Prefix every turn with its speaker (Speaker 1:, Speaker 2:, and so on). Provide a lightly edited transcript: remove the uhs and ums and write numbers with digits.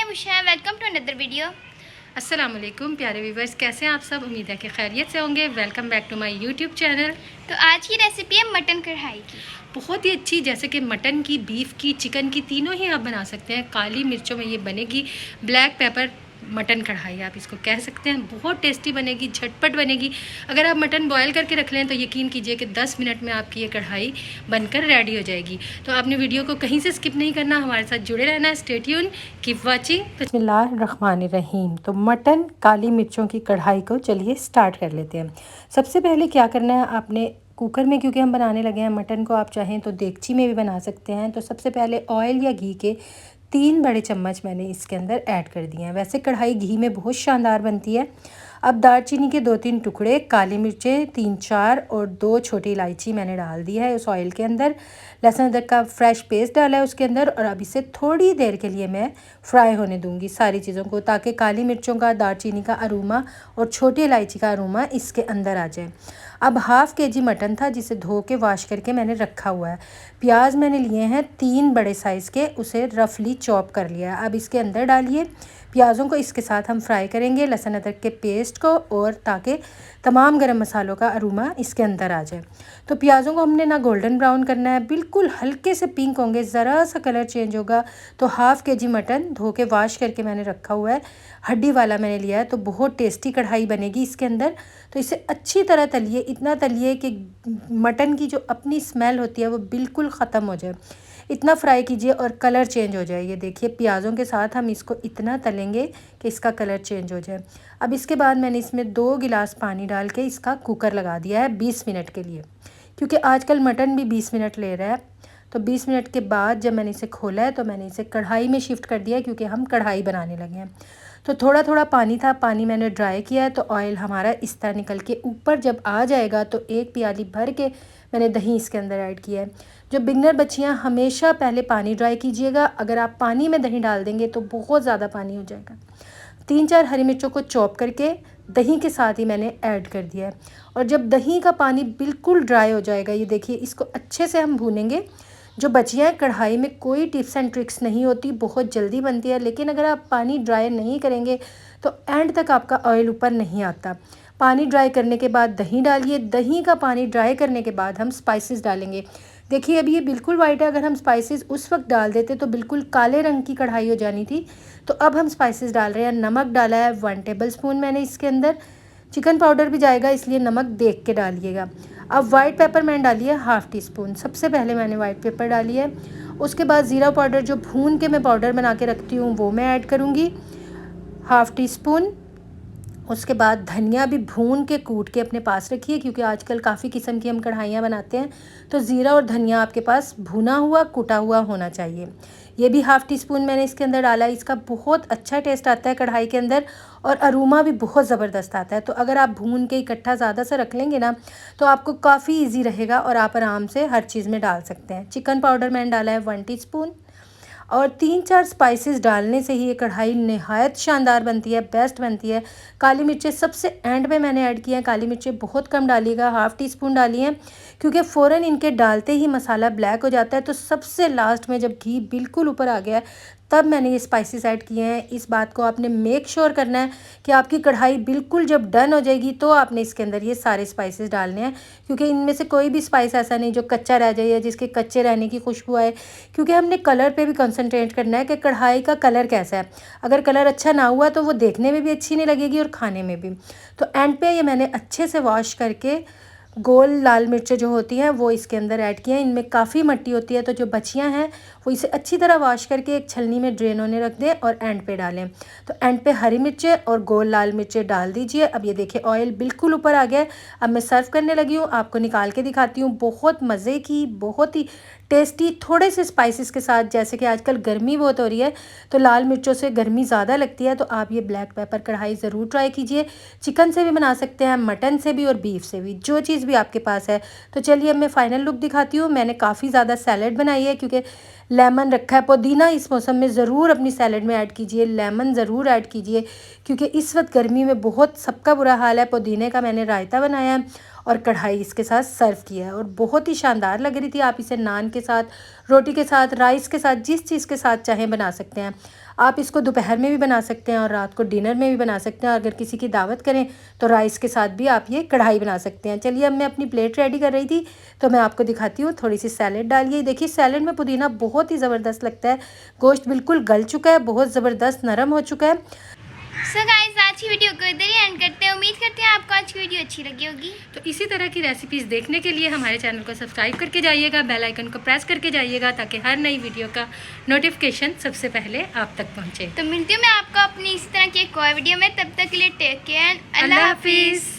Speaker 1: मुशा, welcome to another video.
Speaker 2: अस्सलाम वालेकुम प्यारे व्यूवर्स, कैसे हैं आप सब। उम्मीद है कि खैरियत से होंगे। Welcome back to my YouTube channel.
Speaker 1: तो आज की रेसिपी है मटन कढ़ाई की।
Speaker 2: बहुत ही अच्छी, जैसे कि मटन की, बीफ की, चिकन की, तीनों ही आप बना सकते हैं। काली मिर्चों में ये बनेगी। ब्लैक पेपर मटन कढ़ाई आप इसको कह सकते हैं। बहुत टेस्टी बनेगी, झटपट बनेगी। अगर आप मटन बॉयल करके रख लें तो यकीन कीजिए कि 10 मिनट में आपकी ये कढ़ाई बनकर रेडी हो जाएगी। तो आपने वीडियो को कहीं से स्किप नहीं करना, हमारे साथ जुड़े रहना है। Stay tune, keep watching. बिस्मिल्लाहिर्रहमानिर्रहीम। तो मटन काली मिर्चों की कढ़ाई को चलिए स्टार्ट कर लेते हैं। सबसे पहले क्या करना है, आपने कुकर में, क्योंकि हम बनाने लगे हैं मटन को, आप चाहें तो देगची में भी बना सकते हैं। तो सबसे पहले ऑयल या घी के 3 बड़े चम्मच मैंने इसके अंदर ऐड कर दिए हैं। वैसे कढ़ाई घी में बहुत शानदार बनती है। अब दालचीनी के 2-3 टुकड़े, काली मिर्चें 3-4 और 2 छोटी इलायची मैंने डाल दी है उस ऑयल के अंदर। लहसुन अदरक का फ्रेश पेस्ट डाला है उसके अंदर। और अब इसे थोड़ी देर के लिए मैं फ्राई होने दूंगी सारी चीज़ों को, ताकि काली मिर्चों का, दालचीनी का अरोमा और छोटी इलायची का अरोमा इसके अंदर आ जाए। अब हाफ़ kg मटन था, जिसे धो के वॉश करके मैंने रखा हुआ है। प्याज मैंने लिए हैं 3 बड़े साइज़ के, उसे रफली चॉप कर लिया है। अब इसके अंदर डालिए प्याज़ों को, इसके साथ हम फ्राई करेंगे लहसुन अदरक के पेस्ट को, और ताकि तमाम गरम मसालों का अरोमा इसके अंदर आ जाए। तो प्याज़ों को हमने ना गोल्डन ब्राउन करना है, बिल्कुल हल्के से पिंक होंगे, ज़रा सा कलर चेंज होगा। तो हाफ़ kg मटन धो के वॉश करके मैंने रखा हुआ है, हड्डी वाला मैंने लिया है। तो बहुत टेस्टी कढ़ाई बनेगी इसके अंदर। तो इसे अच्छी तरह तलिए, इतना तलिए कि मटन की जो अपनी स्मेल होती है वो बिल्कुल ख़त्म हो जाए। इतना फ्राई कीजिए और कलर चेंज हो जाए। ये देखिए, प्याज़ों के साथ हम इसको इतना तलेंगे कि इसका कलर चेंज हो जाए। अब इसके बाद मैंने इसमें 2 गिलास पानी डाल के इसका कुकर लगा दिया है 20 मिनट के लिए, क्योंकि आजकल मटन भी 20 मिनट ले रहा है। तो 20 मिनट के बाद जब मैंने इसे खोला है तो मैंने इसे कढ़ाई में शिफ्ट कर दिया है, क्योंकि हम कढ़ाई बनाने लगे हैं। तो थोड़ा थोड़ा पानी था, पानी मैंने ड्राई किया है। तो ऑयल हमारा इस तरह निकल के ऊपर जब आ जाएगा तो 1 प्याली भर के मैंने दही इसके अंदर ऐड किया है। जो बिगनर बच्चियां, हमेशा पहले पानी ड्राई कीजिएगा। अगर आप पानी में दही डाल देंगे तो बहुत ज़्यादा पानी हो जाएगा। 3-4 हरी मिर्चों को चॉप करके दही के साथ ही मैंने ऐड कर दिया है। और जब दही का पानी बिल्कुल ड्राई हो जाएगा, ये देखिए, इसको अच्छे से हम भूनेंगे। जो बचियाँ हैं, कढ़ाई में कोई टिप्स एंड ट्रिक्स नहीं होती, बहुत जल्दी बनती है। लेकिन अगर आप पानी ड्राई नहीं करेंगे तो एंड तक आपका ऑयल ऊपर नहीं आता। पानी ड्राई करने के बाद दही डालिए। दही का पानी ड्राई करने के बाद हम स्पाइसेस डालेंगे। देखिए, अभी ये बिल्कुल वाइट है। अगर हम स्पाइसेस उस वक्त डाल देते तो बिल्कुल काले रंग की कढ़ाई हो जानी थी। तो अब हम स्पाइसेस डाल रहे हैं। नमक डाला है 1 टेबल स्पून मैंने इसके अंदर। चिकन पाउडर भी जाएगा, इसलिए नमक देख के डालिएगा। अब वाइट पेपर मैंने डाली है 1/2 टीस्पून। सबसे पहले मैंने वाइट पेपर डाली है। उसके बाद ज़ीरा पाउडर, जो भून के मैं पाउडर बना के रखती हूँ, वो मैं ऐड करूँगी 1/2 टीस्पून। उसके बाद धनिया भी भून के कूट के अपने पास रखिए, क्योंकि आजकल काफ़ी किस्म की हम कढ़ाइयाँ बनाते हैं। तो ज़ीरा और धनिया आपके पास भुना हुआ, कुटा हुआ होना चाहिए। ये भी 1/2 टीस्पून मैंने इसके अंदर डाला है। इसका बहुत अच्छा टेस्ट आता है कढ़ाई के अंदर, और अरोमा भी बहुत ज़बरदस्त आता है। तो अगर आप भून के इकट्ठा ज़्यादा से रख लेंगे ना, तो आपको काफ़ी ईजी रहेगा और आप आराम से हर चीज़ में डाल सकते हैं। चिकन पाउडर मैंने डाला है 1 टीस्पून। और 3-4 स्पाइसेस डालने से ही ये कढ़ाई नहायत शानदार बनती है, बेस्ट बनती है। काली मिर्चें सबसे एंड में मैंने ऐड किया है। काली मिर्चें बहुत कम डालिएगा, 1/2 टीस्पून डाली हैं, क्योंकि फ़ौरन इनके डालते ही मसाला ब्लैक हो जाता है। तो सबसे लास्ट में जब घी बिल्कुल ऊपर आ गया है, तब मैंने ये स्पाइसेस ऐड किए हैं। इस बात को आपने मेक श्योर करना है कि आपकी कढ़ाई बिल्कुल जब डन हो जाएगी तो आपने इसके अंदर ये सारे स्पाइसेस डालने हैं, क्योंकि इनमें से कोई भी स्पाइस ऐसा नहीं जो कच्चा रह जाए या जिसके कच्चे रहने की खुशबू आए। क्योंकि हमने कलर पे भी कंसंट्रेट करना है कि कढ़ाई का कलर कैसा है। अगर कलर अच्छा ना हुआ तो वो देखने में भी अच्छी नहीं लगेगी और खाने में भी। तो एंड पे ये मैंने अच्छे से वॉश करके गोल लाल मिर्चें जो होती हैं वो इसके अंदर ऐड किए हैं। इनमें काफ़ी मिट्टी होती है, तो जो बचियां हैं वो इसे अच्छी तरह वॉश करके एक छलनी में ड्रेन होने रख दें और एंड पे डालें। तो एंड पे हरी मिर्चें और गोल लाल मिर्चें डाल दीजिए। अब ये देखिए, ऑयल बिल्कुल ऊपर आ गया है। अब मैं सर्व करने लगी हूँ, आपको निकाल के दिखाती हूँ। बहुत मज़े की, बहुत ही टेस्टी, थोड़े से स्पाइसेस के साथ। जैसे कि आजकल गर्मी बहुत हो रही है, तो लाल मिर्चों से गर्मी ज़्यादा लगती है। तो आप ये ब्लैक पेपर कढ़ाई ज़रूर ट्राई कीजिए। चिकन से भी बना सकते हैं, मटन से भी और बीफ से भी, जो चीज़ भी आपके पास है। तो चलिए अब मैं फ़ाइनल लुक दिखाती हूँ। मैंने काफ़ी ज़्यादा सैलड बनाई है, क्योंकि लेमन रखा है। पुदीना इस मौसम में ज़रूर अपनी सैलड में ऐड कीजिए, लेमन ज़रूर ऐड कीजिए, क्योंकि इस वक्त गर्मी में बहुत सबका बुरा हाल है। पुदीने का मैंने रायता बनाया है और कढ़ाई इसके साथ सर्व किया है और बहुत ही शानदार लग रही थी। आप इसे नान के साथ, रोटी के साथ, राइस के साथ, जिस चीज़ के साथ चाहें बना सकते हैं। आप इसको दोपहर में भी बना सकते हैं और रात को डिनर में भी बना सकते हैं। अगर किसी की दावत करें तो राइस के साथ भी आप ये कढ़ाई बना सकते हैं। चलिए अब मैं अपनी प्लेट रेडी कर रही थी तो मैं आपको दिखाती हूँ। थोड़ी सी सैलेड डालिए। देखिए सैलेड में पुदीना बहुत ही ज़बरदस्त लगता है। गोश्त बिल्कुल गल चुका है, बहुत ज़बरदस्त नरम हो चुका है।
Speaker 1: सो गाइस, आज की वीडियो को इधर ही एंड करते हैं। उम्मीद करते हैं आपको आज की वीडियो अच्छी लगी होगी।
Speaker 2: तो इसी तरह की रेसिपीज़ देखने के लिए हमारे चैनल को सब्सक्राइब करके जाइएगा, बेल आइकन को प्रेस करके जाइएगा ताकि हर नई वीडियो का नोटिफिकेशन सबसे पहले आप तक पहुंचे।
Speaker 1: तो मिलती हूँ मैं आपको अपनी इस तरह की एक और वीडियो में। तब तक के लिए टेक केयर, अल्लाह हाफिज़।